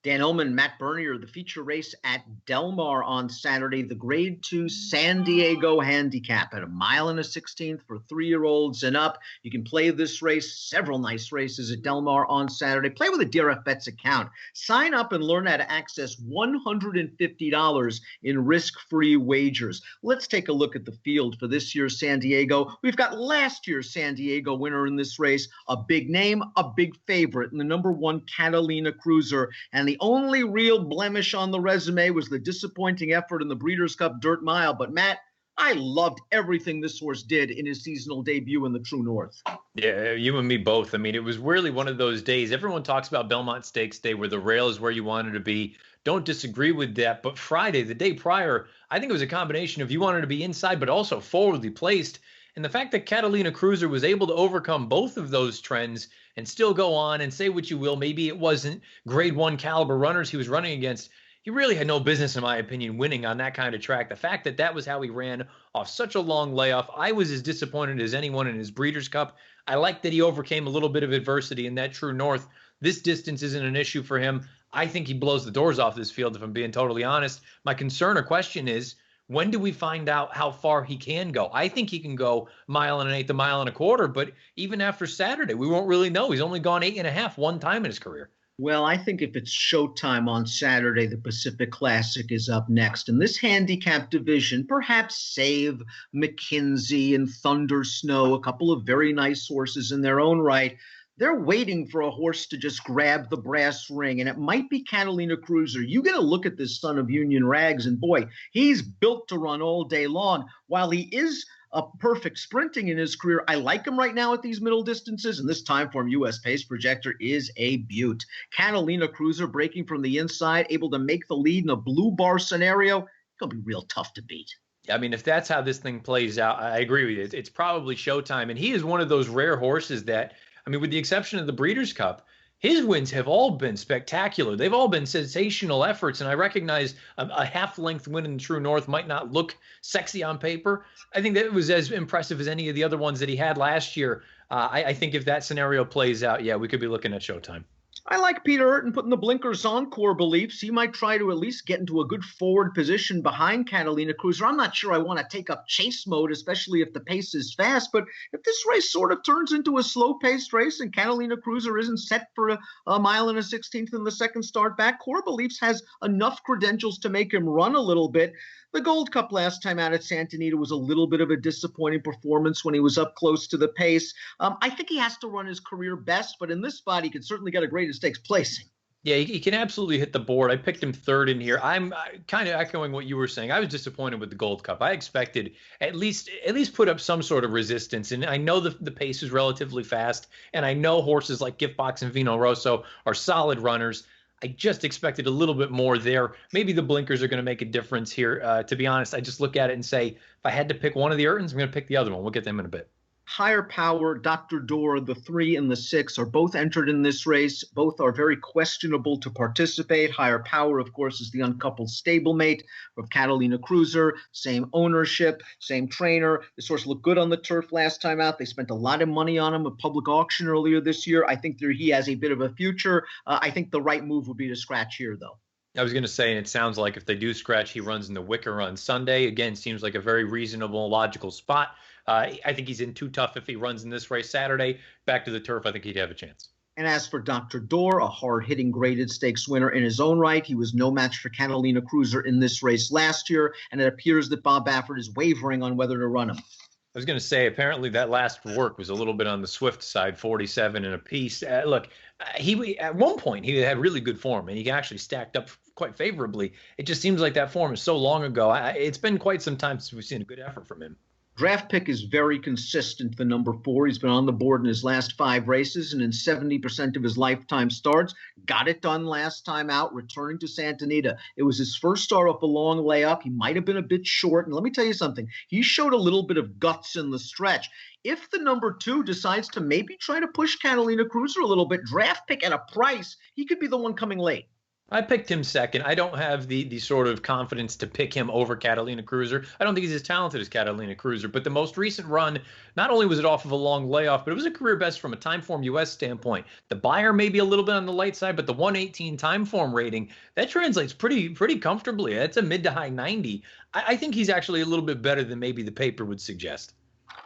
Dan Illman, Matt Bernier, the feature race at Del Mar on Saturday, the Grade 2 San Diego Handicap at 1.16 miles for 3-year-olds and up. You can play this race, several nice races at Del Mar on Saturday. Play with a DRF Bets account. Sign up and learn how to access $150 in risk-free wagers. Let's take a look at the field for this year's San Diego. We've got last year's San Diego winner in this race, a big name, a big favorite, and the #1 Catalina Cruiser. And the only real blemish on the resume was the disappointing effort in the Breeders' Cup Dirt Mile. But, Matt, I loved everything this horse did in his seasonal debut in the True North. Yeah, you and me both. I mean, it was really one of those days. Everyone talks about Belmont Stakes Day where the rail is where you wanted to be. Don't disagree with that. But Friday, the day prior, I think it was a combination of you wanted to be inside but also forwardly placed. And the fact that Catalina Cruiser was able to overcome both of those trends and still go on, and say what you will, maybe it wasn't grade 1 caliber runners he was running against. He really had no business, in my opinion, winning on that kind of track. The fact that that was how he ran off such a long layoff, I was as disappointed as anyone in his Breeders' Cup. I like that he overcame a little bit of adversity in that True North. This distance isn't an issue for him. I think he blows the doors off this field, if I'm being totally honest. My concern or question is, when do we find out how far he can go? I think he can go 1.125 to 1.25 miles, but even after Saturday, we won't really know. He's only gone 8.5 one time in his career. Well, I think if it's showtime on Saturday, the Pacific Classic is up next. In this handicap division, perhaps save McKinsey and Thunder Snow, a couple of very nice horses in their own right. They're waiting for a horse to just grab the brass ring, and it might be Catalina Cruiser. You get a look at this son of Union Rags, and boy, he's built to run all day long. While he is a perfect sprinting in his career, I like him right now at these middle distances, and this time form U.S. pace projector is a beaut. Catalina Cruiser breaking from the inside, able to make the lead in a blue bar scenario, going to be real tough to beat. I mean, if that's how this thing plays out, I agree with you. It's probably showtime, and he is one of those rare horses that, I mean, with the exception of the Breeders' Cup, his wins have all been spectacular. They've all been sensational efforts, and I recognize a half-length win in the True North might not look sexy on paper. I think that was as impressive as any of the other ones that he had last year. I think if that scenario plays out, yeah, we could be looking at showtime. I like Peter Urton putting the blinkers on core beliefs. He might try to at least get into a good forward position behind Catalina Cruiser. I'm not sure I want to take up chase mode, especially if the pace is fast. But if this race sort of turns into a slow-paced race and Catalina Cruiser isn't set for a 1.16 miles in the second start back, core beliefs has enough credentials to make him run a little bit. The Gold Cup last time out at Santa Anita was a little bit of a disappointing performance when he was up close to the pace. I think he has to run his career best, but in this spot, he can certainly get a great stakes placing. Yeah, he can absolutely hit the board. I picked him third in here. I'm kind of echoing what you were saying. I was disappointed with the Gold Cup. I expected at least put up some sort of resistance. And I know the pace is relatively fast, and I know horses like Giftbox and Vino Rosso are solid runners. I just expected a little bit more there. Maybe the blinkers are going to make a difference here. To be honest, I just look at it and say, if I had to pick one of the Urtons, I'm going to pick the other one. We'll get them in a bit. Higher Power, Dr. Door, the 3 and the 6 are both entered in this race. Both are very questionable to participate. Higher Power, of course, is the uncoupled stablemate of Catalina Cruiser. Same ownership, same trainer. This horse looked good on the turf last time out. They spent a lot of money on him at public auction earlier this year. I think he has a bit of a future. I think the right move would be to scratch here, though. I was going to say, and it sounds like if they do scratch, he runs in the Wicker on Sunday. Again, seems like a very reasonable, logical spot. I think he's in too tough if he runs in this race Saturday. Back to the turf, I think he'd have a chance. And as for Dr. Door, a hard-hitting graded stakes winner in his own right, he was no match for Catalina Cruiser in this race last year, and it appears that Bob Baffert is wavering on whether to run him. I was going to say, apparently that last work was a little bit on the swift side, 47 and a piece. Look, he at one point he had really good form, and he actually stacked up quite favorably. It just seems like that form is so long ago. It's been quite some time since we've seen a good effort from him. Draft pick is very consistent, the number 4. He's been on the board in his last 5 races and in 70% of his lifetime starts. Got it done last time out, returning to Santa Anita. It was his first start off a long layup. He might have been a bit short. And let me tell you something. He showed a little bit of guts in the stretch. If the number 2 decides to maybe try to push Catalina Cruiser a little bit, draft pick at a price, he could be the one coming late. I picked him second. I don't have the sort of confidence to pick him over Catalina Cruiser. I don't think he's as talented as Catalina Cruiser, but the most recent run, not only was it off of a long layoff, but it was a career best from a time form US standpoint. The buyer may be a little bit on the light side, but the 118 time form rating, that translates pretty comfortably. That's a mid to high 90. I think he's actually a little bit better than maybe the paper would suggest.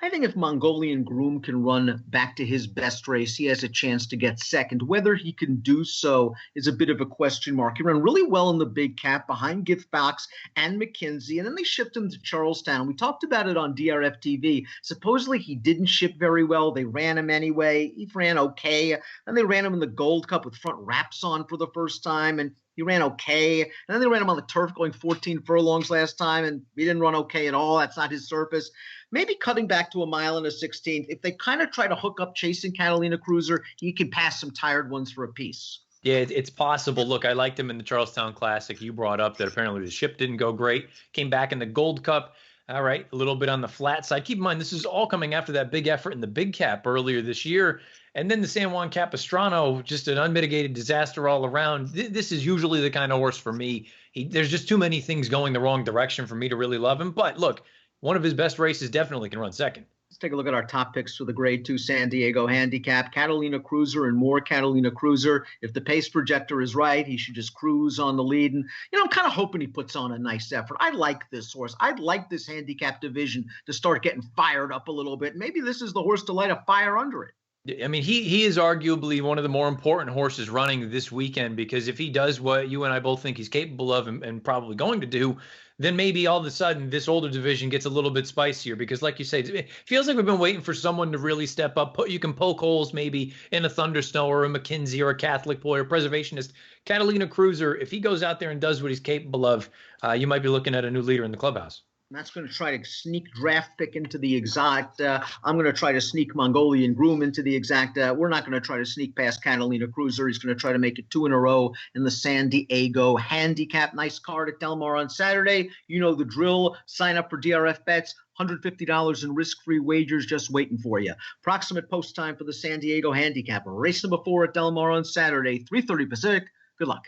I think if Mongolian Groom can run back to his best race, he has a chance to get second. Whether he can do so is a bit of a question mark. He ran really well in the big cap behind Giftbox and McKinsey, and then they shipped him to Charlestown. We talked about it on DRFTV. Supposedly he didn't ship very well. They ran him anyway. He ran okay. Then they ran him in the Gold Cup with front wraps on for the first time, and he ran okay. And then they ran him on the turf going 14 furlongs last time, and he didn't run okay at all. That's not his surface. Maybe cutting back to a mile and a 16th. If they kind of try to hook up chasing Catalina Cruiser, he can pass some tired ones for a piece. Yeah, it's possible. Look, I liked him in the Charlestown Classic. You brought up that apparently the ship didn't go great. Came back in the Gold Cup. All right, a little bit on the flat side. Keep in mind, this is all coming after that big effort in the big cap earlier this year. And then the San Juan Capistrano, just an unmitigated disaster all around. This is usually the kind of horse for me. There's just too many things going the wrong direction for me to really love him. But look, one of his best races definitely can run second. Let's take a look at our top picks for the Grade 2 San Diego Handicap. Catalina Cruiser and more Catalina Cruiser. If the pace projector is right, he should just cruise on the lead. And, I'm kind of hoping he puts on a nice effort. I like this horse. I'd like this handicap division to start getting fired up a little bit. Maybe this is the horse to light a fire under it. I mean, he is arguably one of the more important horses running this weekend, because if he does what you and I both think he's capable of and probably going to do, then maybe all of a sudden this older division gets a little bit spicier, because like you say, it feels like we've been waiting for someone to really step up. You can poke holes maybe in a Thundersnow or a McKinsey or a Catholic Boy or Preservationist. Catalina Cruiser, if he goes out there and does what he's capable of, you might be looking at a new leader in the clubhouse. That's going to try to sneak draft pick into the exact. I'm going to try to sneak Mongolian Groom into the exact. We're not going to try to sneak past Catalina Cruiser. He's going to try to make it 2 in a row in the San Diego Handicap. Nice card at Del Mar on Saturday. You know the drill. Sign up for DRF bets. $150 in risk-free wagers just waiting for you. Approximate post time for the San Diego Handicap. Race number 4 at Del Mar on Saturday, 3:30 Pacific. Good luck.